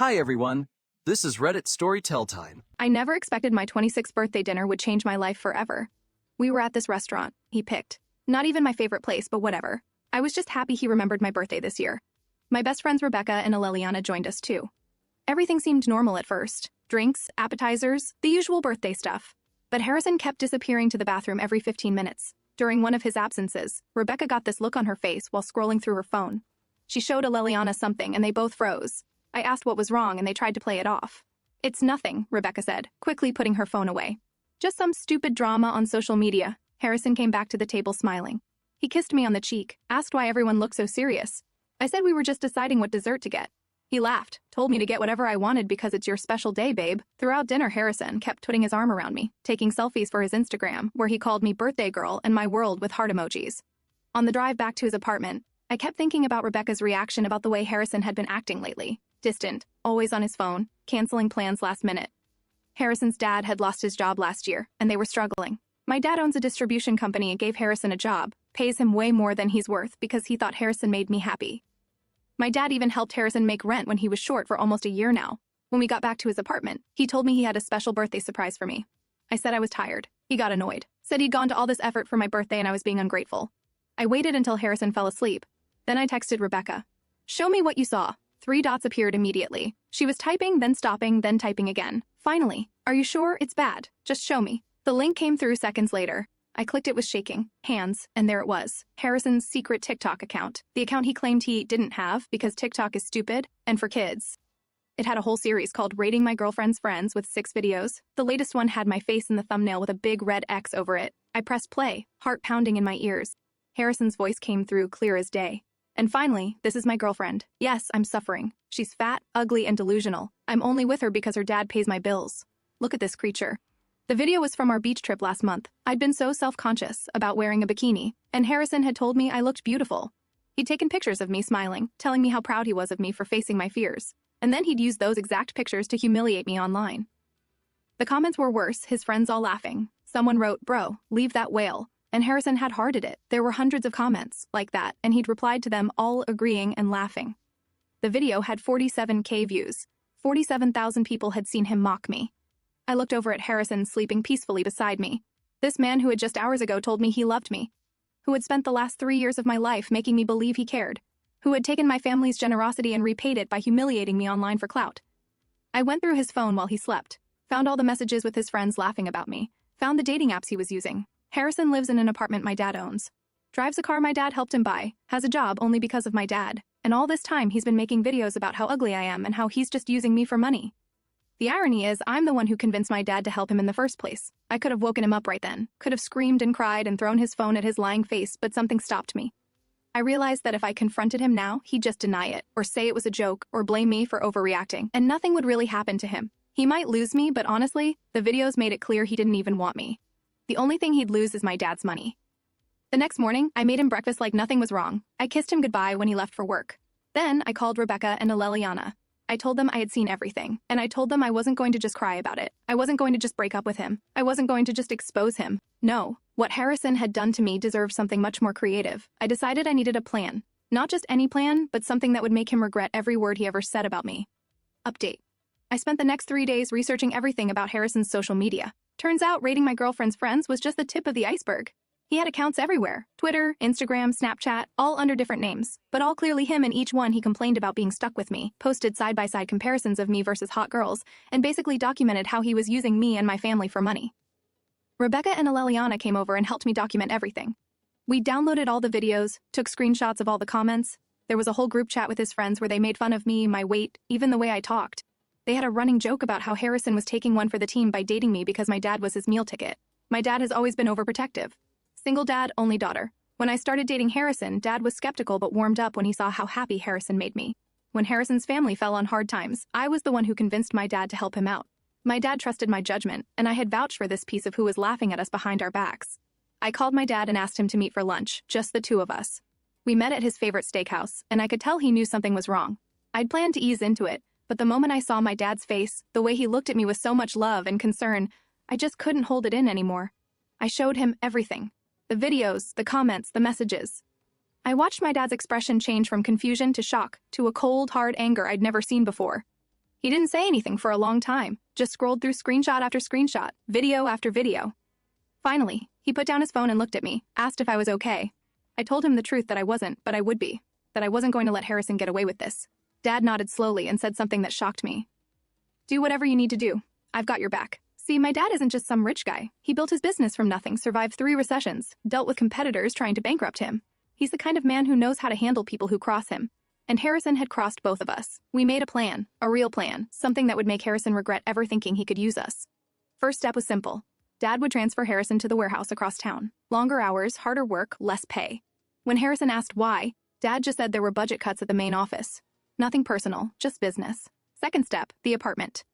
Hi everyone, this is Reddit Storytell time. I never expected my 26th birthday dinner would change my life forever. We were at this restaurant he picked. Not even my favorite place, but whatever. I was just happy he remembered my birthday this year. My best friends Rebecca and Aleliana joined us too. Everything seemed normal at first. Drinks, appetizers, the usual birthday stuff. But Harrison kept disappearing to the bathroom every 15 minutes. During one of his absences, Rebecca got this look on her face while scrolling through her phone. She showed Aleliana something and they both froze. I asked what was wrong and they tried to play it off. "It's nothing," Rebecca said, quickly putting her phone away. "Just some stupid drama on social media." Harrison came back to the table smiling. He kissed me on the cheek, asked why everyone looked so serious. I said we were just deciding what dessert to get. He laughed, told me to get whatever I wanted because it's your special day, babe. Throughout dinner, Harrison kept putting his arm around me, taking selfies for his Instagram, where he called me birthday girl and my world with heart emojis. On the drive back to his apartment, I kept thinking about Rebecca's reaction about the way Harrison had been acting lately. Distant, always on his phone, canceling plans last minute. Harrison's dad had lost his job last year, and they were struggling. My dad owns a distribution company and gave Harrison a job, pays him way more than he's worth because he thought Harrison made me happy. My dad even helped Harrison make rent when he was short for almost a year now. When we got back to his apartment, he told me he had a special birthday surprise for me. I said I was tired. He got annoyed, said he'd gone to all this effort for my birthday and I was being ungrateful. I waited until Harrison fell asleep. Then I texted Rebecca. "Show me what you saw." 3 dots appeared immediately. She was typing, then stopping, then typing again. Finally, "Are you sure it's bad? Just show me." The link came through seconds later. I clicked it with shaking hands, and there it was. Harrison's secret TikTok account. The account he claimed he didn't have because TikTok is stupid and for kids. It had a whole series called Rating My Girlfriend's Friends with 6 videos. The latest one had my face in the thumbnail with a big red X over it. I pressed play, heart pounding in my ears. Harrison's voice came through clear as day. "And finally, this is my girlfriend. Yes, I'm suffering. She's fat, ugly, and delusional. I'm only with her because her dad pays my bills. Look at this creature." The video was from our beach trip last month. I'd been so self-conscious about wearing a bikini, and Harrison had told me I looked beautiful. He'd taken pictures of me smiling, telling me how proud he was of me for facing my fears, and then he'd used those exact pictures to humiliate me online. The comments were worse, his friends all laughing. Someone wrote, "Bro, leave that whale." And Harrison had hearted it. There were hundreds of comments like that, and he'd replied to them all agreeing and laughing. The video had 47K views. 47,000 people had seen him mock me. I looked over at Harrison sleeping peacefully beside me. This man who had just hours ago told me he loved me. Who had spent the last 3 years of my life making me believe he cared. Who had taken my family's generosity and repaid it by humiliating me online for clout. I went through his phone while he slept. Found all the messages with his friends laughing about me. Found the dating apps he was using. Harrison lives in an apartment my dad owns. Drives a car my dad helped him buy. Has a job only because of my dad. And all this time he's been making videos about how ugly I am and how he's just using me for money. The irony is, I'm the one who convinced my dad to help him in the first place. I could have woken him up right then. Could have screamed and cried and thrown his phone at his lying face, but something stopped me. I realized that if I confronted him now, he'd just deny it, or say it was a joke, or blame me for overreacting, and nothing would really happen to him. He might lose me, but honestly, the videos made it clear he didn't even want me. The only thing he'd lose is my dad's money. The next morning, I made him breakfast like nothing was wrong. I kissed him goodbye when he left for work. Then, I called Rebecca and Aleliana. I told them I had seen everything, and I told them I wasn't going to just cry about it. I wasn't going to just break up with him. I wasn't going to just expose him. No, what Harrison had done to me deserved something much more creative. I decided I needed a plan. Not just any plan, but something that would make him regret every word he ever said about me. Update. I spent the next 3 days researching everything about Harrison's social media. Turns out Rating My Girlfriend's Friends was just the tip of the iceberg. He had accounts everywhere. Twitter, Instagram, Snapchat, all under different names. But all clearly him, and each one he complained about being stuck with me, posted side-by-side comparisons of me versus hot girls, and basically documented how he was using me and my family for money. Rebecca and Aleliana came over and helped me document everything. We downloaded all the videos, took screenshots of all the comments. There was a whole group chat with his friends where they made fun of me, my weight, even the way I talked. They had a running joke about how Harrison was taking one for the team by dating me because my dad was his meal ticket. My dad has always been overprotective. Single dad, only daughter. When I started dating Harrison, Dad was skeptical but warmed up when he saw how happy Harrison made me. When Harrison's family fell on hard times, I was the one who convinced my dad to help him out. My dad trusted my judgment, and I had vouched for this piece of who was laughing at us behind our backs. I called my dad and asked him to meet for lunch, just the two of us. We met at his favorite steakhouse, and I could tell he knew something was wrong. I'd planned to ease into it, but the moment I saw my dad's face, the way he looked at me with so much love and concern, I just couldn't hold it in anymore. I showed him everything. The videos, the comments, the messages. I watched my dad's expression change from confusion to shock to a cold, hard anger I'd never seen before. He didn't say anything for a long time, just scrolled through screenshot after screenshot, video after video. Finally, he put down his phone and looked at me, asked if I was okay. I told him the truth that I wasn't, but I would be. That I wasn't going to let Harrison get away with this. Dad nodded slowly and said something that shocked me. Do whatever you need to do. I've got your back. See, my dad isn't just some rich guy. He built his business from nothing, survived 3 recessions, dealt with competitors trying to bankrupt him. He's the kind of man who knows how to handle people who cross him. And Harrison had crossed both of us. We made a plan, a real plan, something that would make Harrison regret ever thinking he could use us. First step was simple. Dad would transfer Harrison to the warehouse across town. Longer hours, harder work, less pay. When Harrison asked why, Dad just said there were budget cuts at the main office. Nothing personal, just business. Second step, the apartment.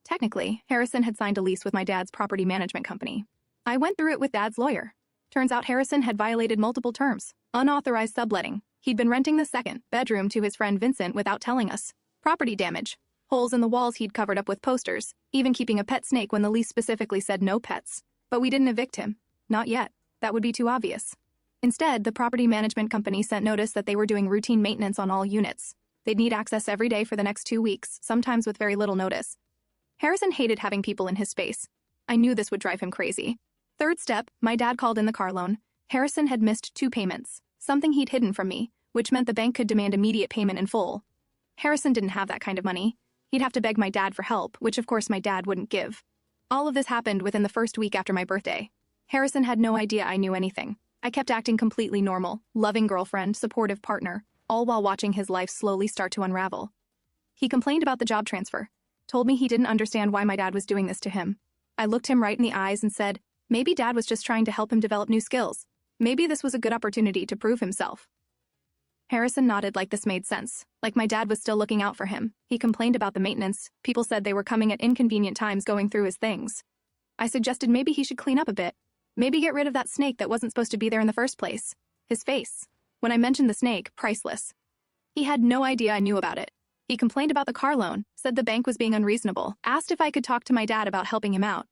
Technically, Harrison had signed a lease with my dad's property management company. I went through it with Dad's lawyer. Turns out Harrison had violated multiple terms. Unauthorized subletting. He'd been renting the second bedroom to his friend Vincent without telling us. Property damage. Holes in the walls he'd covered up with posters, even keeping a pet snake when the lease specifically said no pets. But we didn't evict him. Not yet. That would be too obvious. Instead, the property management company sent notice that they were doing routine maintenance on all units. They'd need access every day for the next 2 weeks, sometimes with very little notice. Harrison hated having people in his space. I knew this would drive him crazy. Third step, my dad called in the car loan. Harrison had missed 2 payments, something he'd hidden from me, which meant the bank could demand immediate payment in full. Harrison didn't have that kind of money. He'd have to beg my dad for help, which of course my dad wouldn't give. All of this happened within the first week after my birthday. Harrison had no idea I knew anything. I kept acting completely normal, loving girlfriend, supportive partner, all while watching his life slowly start to unravel. He complained about the job transfer, told me he didn't understand why my dad was doing this to him. I looked him right in the eyes and said, maybe Dad was just trying to help him develop new skills. Maybe this was a good opportunity to prove himself. Harrison nodded like this made sense, like my dad was still looking out for him. He complained about the maintenance. People said they were coming at inconvenient times going through his things. I suggested maybe he should clean up a bit. Maybe get rid of that snake that wasn't supposed to be there in the first place. His face. When I mentioned the snake, priceless. He had no idea I knew about it. He complained about the car loan, said the bank was being unreasonable, asked if I could talk to my dad about helping him out.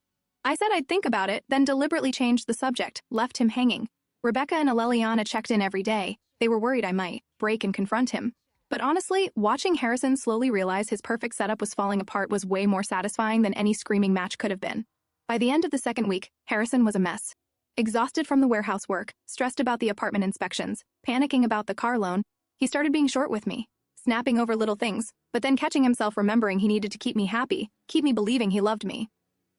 I said I'd think about it, then deliberately changed the subject, left him hanging. Rebecca and Aleliana checked in every day. They were worried I might break and confront him. But honestly, watching Harrison slowly realize his perfect setup was falling apart was way more satisfying than any screaming match could have been. By the end of the second week, Harrison was a mess. Exhausted from the warehouse work, stressed about the apartment inspections, panicking about the car loan, he started being short with me, snapping over little things, but then catching himself remembering he needed to keep me happy, keep me believing he loved me.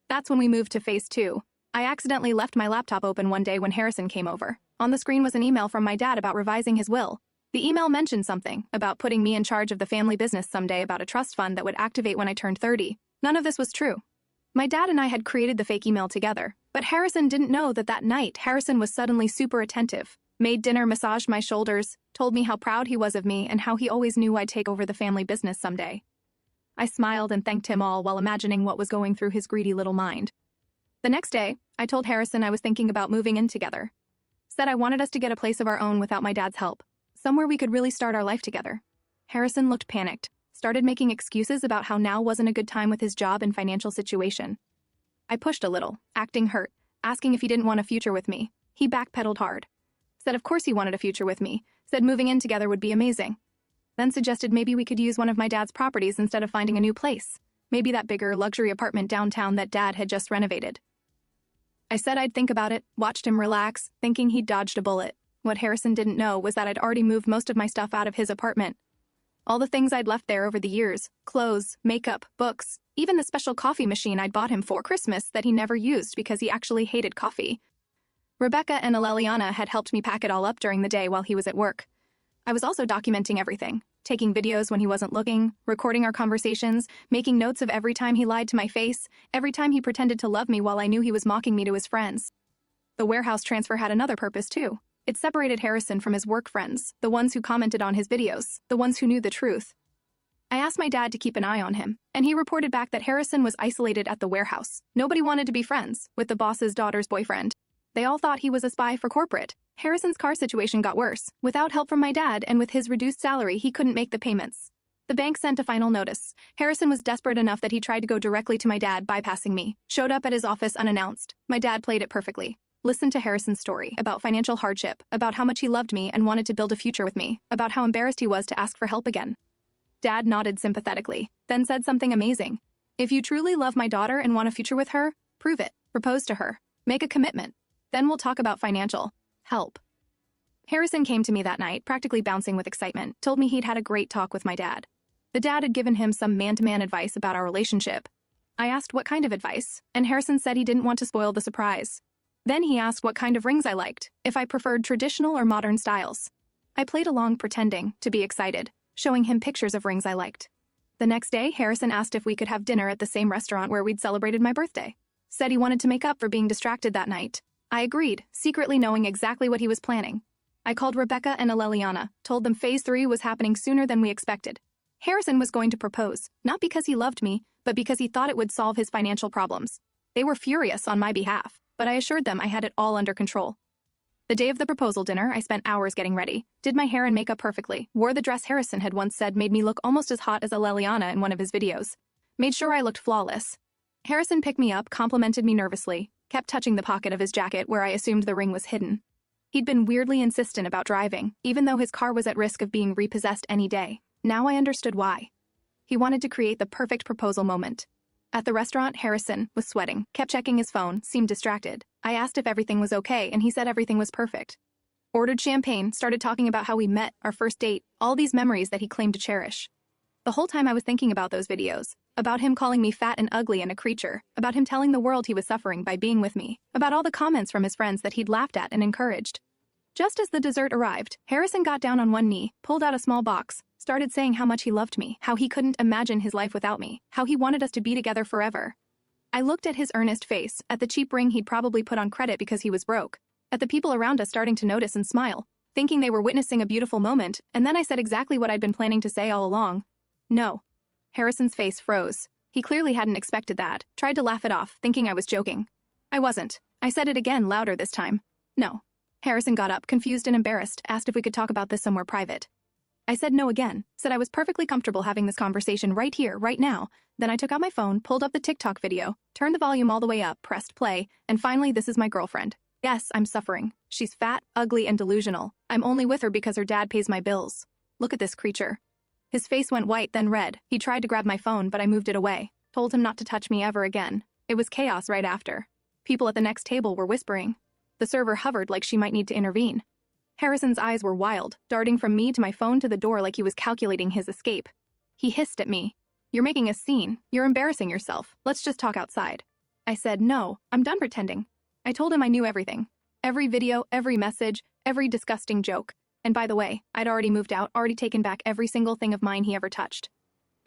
That's when we moved to phase 2. I accidentally left my laptop open one day when Harrison came over. On the screen was an email from my dad about revising his will. The email mentioned something about putting me in charge of the family business someday, about a trust fund that would activate when I turned 30. None of this was true. My dad and I had created the fake email together, but Harrison didn't know that that night Harrison was suddenly super attentive, made dinner, massaged my shoulders, told me how proud he was of me and how he always knew I'd take over the family business someday. I smiled and thanked him all while imagining what was going through his greedy little mind. The next day, I told Harrison I was thinking about moving in together. Said I wanted us to get a place of our own without my dad's help, somewhere we could really start our life together. Harrison looked panicked, started making excuses about how now wasn't a good time with his job and financial situation. I pushed a little, acting hurt, asking if he didn't want a future with me. He backpedaled hard. Said of course he wanted a future with me, said moving in together would be amazing. Then suggested maybe we could use one of my dad's properties instead of finding a new place. Maybe that bigger luxury apartment downtown that Dad had just renovated. I said I'd think about it, watched him relax, thinking he'd dodged a bullet. What Harrison didn't know was that I'd already moved most of my stuff out of his apartment. All the things I'd left there over the years, clothes, makeup, books, even the special coffee machine I'd bought him for Christmas that he never used because he actually hated coffee. Rebecca and Aleliana had helped me pack it all up during the day while he was at work. I was also documenting everything, taking videos when he wasn't looking, recording our conversations, making notes of every time he lied to my face, every time he pretended to love me while I knew he was mocking me to his friends. The warehouse transfer had another purpose too. It separated Harrison from his work friends, the ones who commented on his videos, the ones who knew the truth. I asked my dad to keep an eye on him, and he reported back that Harrison was isolated at the warehouse. Nobody wanted to be friends with the boss's daughter's boyfriend. They all thought he was a spy for corporate. Harrison's car situation got worse. Without help from my dad and with his reduced salary, he couldn't make the payments. The bank sent a final notice. Harrison was desperate enough that he tried to go directly to my dad, bypassing me. Showed up at his office unannounced. My dad played it perfectly. Listened to Harrison's story about financial hardship, about how much he loved me and wanted to build a future with me, about how embarrassed he was to ask for help again. Dad nodded sympathetically, then said something amazing. If you truly love my daughter and want a future with her, prove it. Propose to her. Make a commitment. Then we'll talk about financial help. Harrison came to me that night, practically bouncing with excitement, told me he'd had a great talk with my dad. The dad had given him some man-to-man advice about our relationship. I asked what kind of advice, and Harrison said he didn't want to spoil the surprise. Then he asked what kind of rings I liked, if I preferred traditional or modern styles. I played along, pretending to be excited, showing him pictures of rings I liked. The next day, Harrison asked if we could have dinner at the same restaurant where we'd celebrated my birthday. Said he wanted to make up for being distracted that night. I agreed, secretly knowing exactly what he was planning. I called Rebecca and Aleliana, told them Phase 3 was happening sooner than we expected. Harrison was going to propose, not because he loved me, but because he thought it would solve his financial problems. They were furious on my behalf, but I assured them I had it all under control. The day of the proposal dinner, I spent hours getting ready, did my hair and makeup perfectly, wore the dress Harrison had once said made me look almost as hot as Aleliana in one of his videos. Made sure I looked flawless. Harrison picked me up, complimented me nervously, kept touching the pocket of his jacket where I assumed the ring was hidden. He'd been weirdly insistent about driving, even though his car was at risk of being repossessed any day. Now I understood why. He wanted to create the perfect proposal moment. At the restaurant, Harrison was sweating, kept checking his phone, seemed distracted. I asked if everything was okay, and he said everything was perfect. Ordered champagne, started talking about how we met, our first date, all these memories that he claimed to cherish. The whole time I was thinking about those videos, about him calling me fat and ugly and a creature, about him telling the world he was suffering by being with me, about all the comments from his friends that he'd laughed at and encouraged. Just as the dessert arrived, Harrison got down on one knee, pulled out a small box, started saying how much he loved me, how he couldn't imagine his life without me, how he wanted us to be together forever. I looked at his earnest face, at the cheap ring he'd probably put on credit because he was broke, at the people around us starting to notice and smile, thinking they were witnessing a beautiful moment, and then I said exactly what I'd been planning to say all along. No. Harrison's face froze. He clearly hadn't expected that, tried to laugh it off, thinking I was joking. I wasn't. I said it again, louder this time. No. Harrison got up, confused and embarrassed, asked if we could talk about this somewhere private. I said no again, said I was perfectly comfortable having this conversation right here, right now. Then I took out my phone, pulled up the TikTok video, turned the volume all the way up, pressed play, and finally this is my girlfriend. Yes, I'm suffering. She's fat, ugly, and delusional. I'm only with her because her dad pays my bills. Look at this creature. His face went white, then red. He tried to grab my phone, but I moved it away. Told him not to touch me ever again. It was chaos right after. People at the next table were whispering. The server hovered like she might need to intervene. Harrison's eyes were wild, darting from me to my phone to the door like he was calculating his escape. He hissed at me. You're making a scene. You're embarrassing yourself. Let's just talk outside. I said, no, I'm done pretending. I told him I knew everything. Every video, every message, every disgusting joke. And by the way, I'd already moved out, already taken back every single thing of mine he ever touched.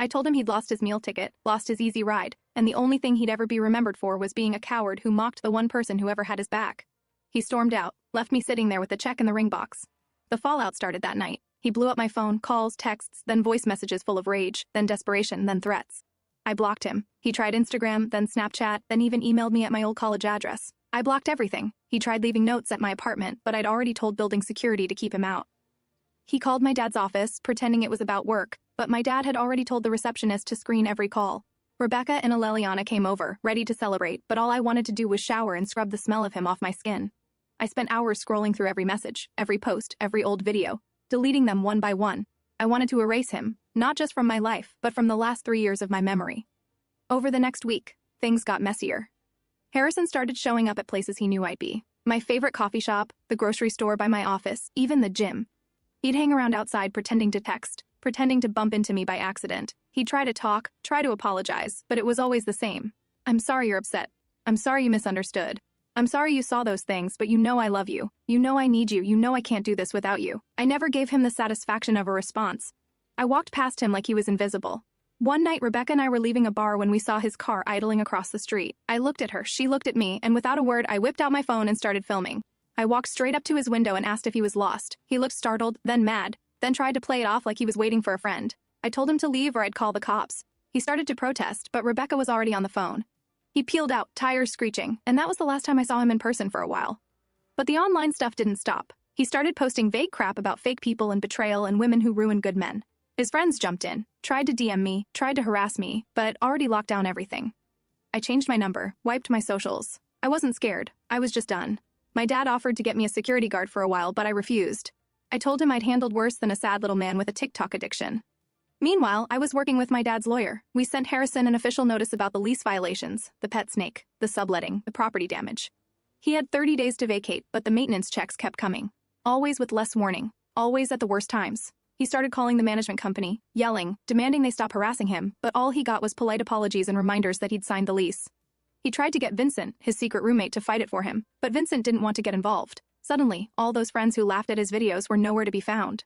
I told him he'd lost his meal ticket, lost his easy ride, and the only thing he'd ever be remembered for was being a coward who mocked the one person who ever had his back. He stormed out, left me sitting there with the check in the ring box. The fallout started that night. He blew up my phone, calls, texts, then voice messages full of rage, then desperation, then threats. I blocked him. He tried Instagram, then Snapchat, then even emailed me at my old college address. I blocked everything. He tried leaving notes at my apartment, but I'd already told building security to keep him out. He called my dad's office, pretending it was about work, but my dad had already told the receptionist to screen every call. Rebecca and Aleliana came over, ready to celebrate, but all I wanted to do was shower and scrub the smell of him off my skin. I spent hours scrolling through every message, every post, every old video, deleting them one by one. I wanted to erase him, not just from my life, but from the last 3 years of my memory. Over the next week, things got messier. Harrison started showing up at places he knew I'd be. My favorite coffee shop, the grocery store by my office, even the gym. He'd hang around outside pretending to text, pretending to bump into me by accident. He'd try to talk, try to apologize, but it was always the same. I'm sorry you're upset. I'm sorry you misunderstood. I'm sorry you saw those things, but you know I love you. You know I need you. You know I can't do this without you. I never gave him the satisfaction of a response. I walked past him like he was invisible. One night, Rebecca and I were leaving a bar when we saw his car idling across the street. I looked at her, she looked at me, and without a word, I whipped out my phone and started filming. I walked straight up to his window and asked if he was lost. He looked startled, then mad, then tried to play it off like he was waiting for a friend. I told him to leave or I'd call the cops. He started to protest, but Rebecca was already on the phone. He peeled out, tires screeching, and that was the last time I saw him in person for a while. But the online stuff didn't stop. He started posting vague crap about fake people and betrayal and women who ruin good men. His friends jumped in, tried to DM me, tried to harass me, but already locked down everything. I changed my number, wiped my socials. I wasn't scared. I was just done. My dad offered to get me a security guard for a while, but I refused. I told him I'd handled worse than a sad little man with a TikTok addiction. Meanwhile, I was working with my dad's lawyer. We sent Harrison an official notice about the lease violations, the pet snake, the subletting, the property damage. He had 30 days to vacate, but the maintenance checks kept coming. Always with less warning, always at the worst times. He started calling the management company, yelling, demanding they stop harassing him, but all he got was polite apologies and reminders that he'd signed the lease. He tried to get Vincent, his secret roommate, to fight it for him, but Vincent didn't want to get involved. Suddenly, all those friends who laughed at his videos were nowhere to be found.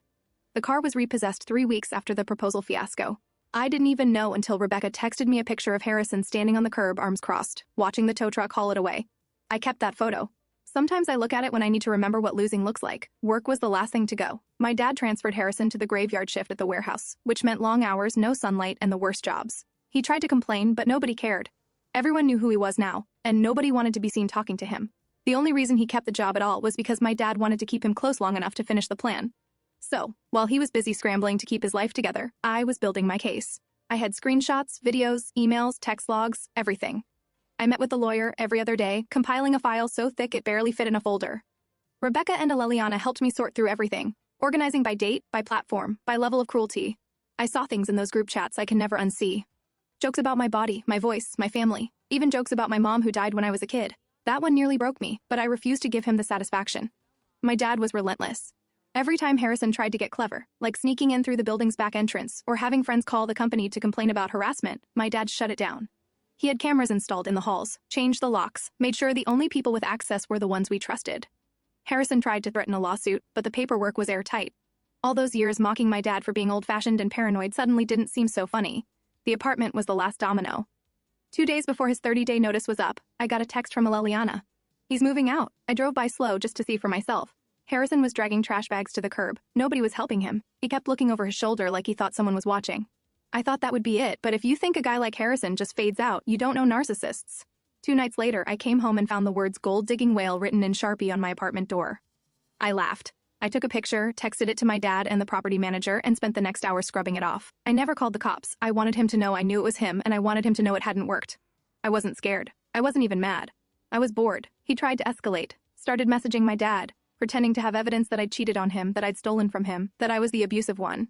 The car was repossessed 3 weeks after the proposal fiasco. I didn't even know until Rebecca texted me a picture of Harrison standing on the curb, arms crossed, watching the tow truck haul it away. I kept that photo. Sometimes I look at it when I need to remember what losing looks like. Work was the last thing to go. My dad transferred Harrison to the graveyard shift at the warehouse, which meant long hours, no sunlight, and the worst jobs. He tried to complain, but nobody cared. Everyone knew who he was now, and nobody wanted to be seen talking to him. The only reason he kept the job at all was because my dad wanted to keep him close long enough to finish the plan. So, while he was busy scrambling to keep his life together, I was building my case. I had screenshots, videos, emails, text logs, everything. I met with the lawyer every other day, compiling a file so thick it barely fit in a folder. Rebecca and Aleliana helped me sort through everything, organizing by date, by platform, by level of cruelty. I saw things in those group chats I can never unsee. Jokes about my body, my voice, my family, even jokes about my mom who died when I was a kid. That one nearly broke me, but I refused to give him the satisfaction. My dad was relentless. Every time Harrison tried to get clever, like sneaking in through the building's back entrance or having friends call the company to complain about harassment, my dad shut it down. He had cameras installed in the halls, changed the locks, made sure the only people with access were the ones we trusted. Harrison tried to threaten a lawsuit, but the paperwork was airtight. All those years mocking my dad for being old-fashioned and paranoid suddenly didn't seem so funny. The apartment was the last domino. 2 days before his 30-day notice was up, I got a text from Aleliana. He's moving out. I drove by slow just to see for myself. Harrison was dragging trash bags to the curb. Nobody was helping him. He kept looking over his shoulder like he thought someone was watching. I thought that would be it, but if you think a guy like Harrison just fades out, you don't know narcissists. 2 nights later, I came home and found the words gold-digging whale written in Sharpie on my apartment door. I laughed. I took a picture, texted it to my dad and the property manager, and spent the next hour scrubbing it off. I never called the cops. I wanted him to know I knew it was him, and I wanted him to know it hadn't worked. I wasn't scared. I wasn't even mad. I was bored. He tried to escalate, started messaging my dad, pretending to have evidence that I'd cheated on him, that I'd stolen from him, that I was the abusive one.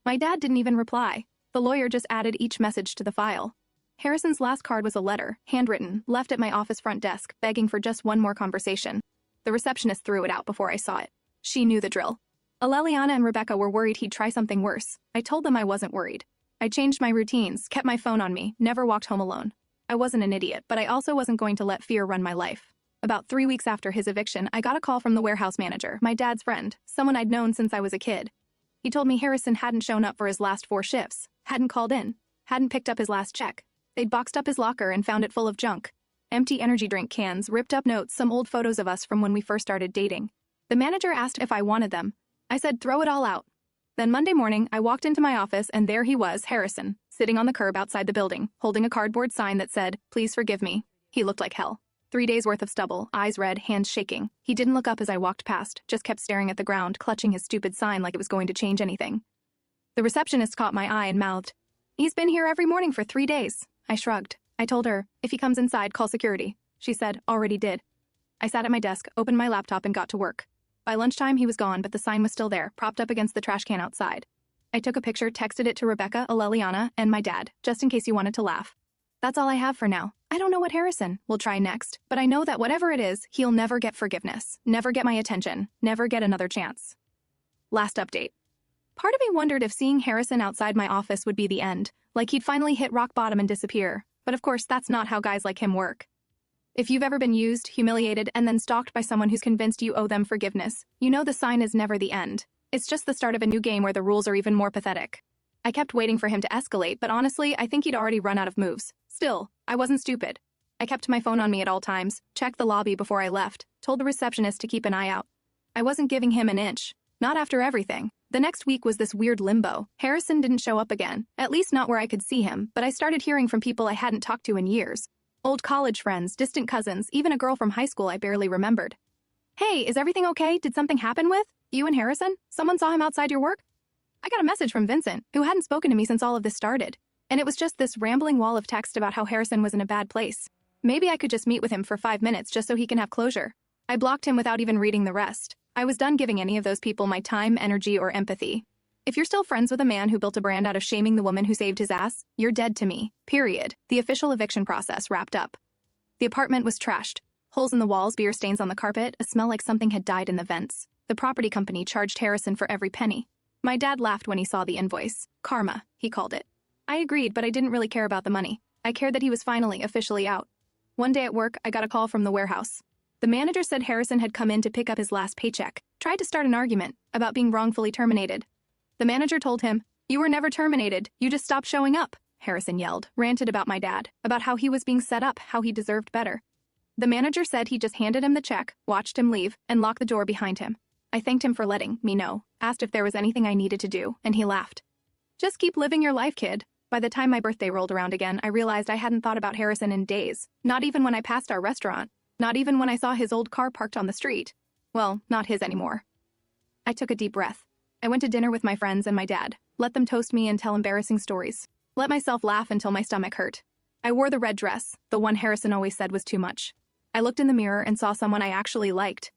My dad didn't even reply. The lawyer just added each message to the file. Harrison's last card was a letter, handwritten, left at my office front desk, begging for just one more conversation. The receptionist threw it out before I saw it. She knew the drill. Aleliana and Rebecca were worried he'd try something worse. I told them I wasn't worried. I changed my routines, kept my phone on me, never walked home alone. I wasn't an idiot, but I also wasn't going to let fear run my life. About 3 weeks after his eviction, I got a call from the warehouse manager, my dad's friend, someone I'd known since I was a kid. He told me Harrison hadn't shown up for his last 4 shifts, hadn't called in, hadn't picked up his last check. They'd boxed up his locker and found it full of junk. Empty energy drink cans, ripped up notes, some old photos of us from when we first started dating. The manager asked if I wanted them. I said throw it all out. Then Monday morning, I walked into my office and there he was, Harrison, sitting on the curb outside the building, holding a cardboard sign that said, "Please forgive me." He looked like hell. 3 days worth of stubble, eyes red, hands shaking. He didn't look up as I walked past, just kept staring at the ground, clutching his stupid sign like it was going to change anything. The receptionist caught my eye and mouthed, "He's been here every morning for 3 days." I shrugged. I told her, "If he comes inside, call security." She said, "Already did." I sat at my desk, opened my laptop, and got to work. By lunchtime, he was gone, but the sign was still there, propped up against the trash can outside. I took a picture, texted it to Rebecca, Aleliana, and my dad, just in case you wanted to laugh. That's all I have for now. I don't know what Harrison will try next, but I know that whatever it is, he'll never get forgiveness, never get my attention, never get another chance. Last update. Part of me wondered if seeing Harrison outside my office would be the end, like he'd finally hit rock bottom and disappear. But of course, that's not how guys like him work. If you've ever been used, humiliated, and then stalked by someone who's convinced you owe them forgiveness, you know the sign is never the end. It's just the start of a new game where the rules are even more pathetic. I kept waiting for him to escalate, but honestly, I think he'd already run out of moves. Still, I wasn't stupid. I kept my phone on me at all times, checked the lobby before I left, told the receptionist to keep an eye out. I wasn't giving him an inch. Not after everything. The next week was this weird limbo. Harrison didn't show up again, at least not where I could see him, but I started hearing from people I hadn't talked to in years. Old college friends, distant cousins, even a girl from high school I barely remembered. "Hey, is everything okay? Did something happen with you and Harrison? Someone saw him outside your work?" I got a message from Vincent, who hadn't spoken to me since all of this started. And it was just this rambling wall of text about how Harrison was in a bad place. Maybe I could just meet with him for 5 minutes just so he can have closure. I blocked him without even reading the rest. I was done giving any of those people my time, energy, or empathy. If you're still friends with a man who built a brand out of shaming the woman who saved his ass, you're dead to me. Period. The official eviction process wrapped up. The apartment was trashed. Holes in the walls, beer stains on the carpet, a smell like something had died in the vents. The property company charged Harrison for every penny. My dad laughed when he saw the invoice. Karma, he called it. I agreed, but I didn't really care about the money. I cared that he was finally officially out. One day at work, I got a call from the warehouse. The manager said Harrison had come in to pick up his last paycheck, tried to start an argument about being wrongfully terminated. The manager told him, "You were never terminated, you just stopped showing up," Harrison yelled, ranted about my dad, about how he was being set up, how he deserved better. The manager said he just handed him the check, watched him leave, and locked the door behind him. I thanked him for letting me know, asked if there was anything I needed to do, and he laughed. Just keep living your life, kid. By the time my birthday rolled around again, I realized I hadn't thought about Harrison in days, not even when I passed our restaurant, not even when I saw his old car parked on the street. Well, not his anymore. I took a deep breath. I went to dinner with my friends and my dad, let them toast me and tell embarrassing stories. Let myself laugh until my stomach hurt. I wore the red dress, the one Harrison always said was too much. I looked in the mirror and saw someone I actually liked.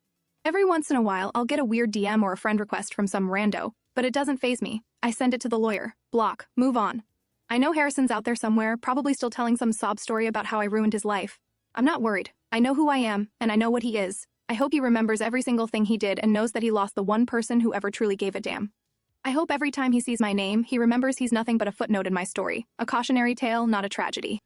Every once in a while, I'll get a weird DM or a friend request from some rando, but it doesn't faze me. I send it to the lawyer, block, move on. I know Harrison's out there somewhere, probably still telling some sob story about how I ruined his life. I'm not worried. I know who I am, and I know what he is. I hope he remembers every single thing he did and knows that he lost the one person who ever truly gave a damn. I hope every time he sees my name, he remembers he's nothing but a footnote in my story, a cautionary tale, not a tragedy.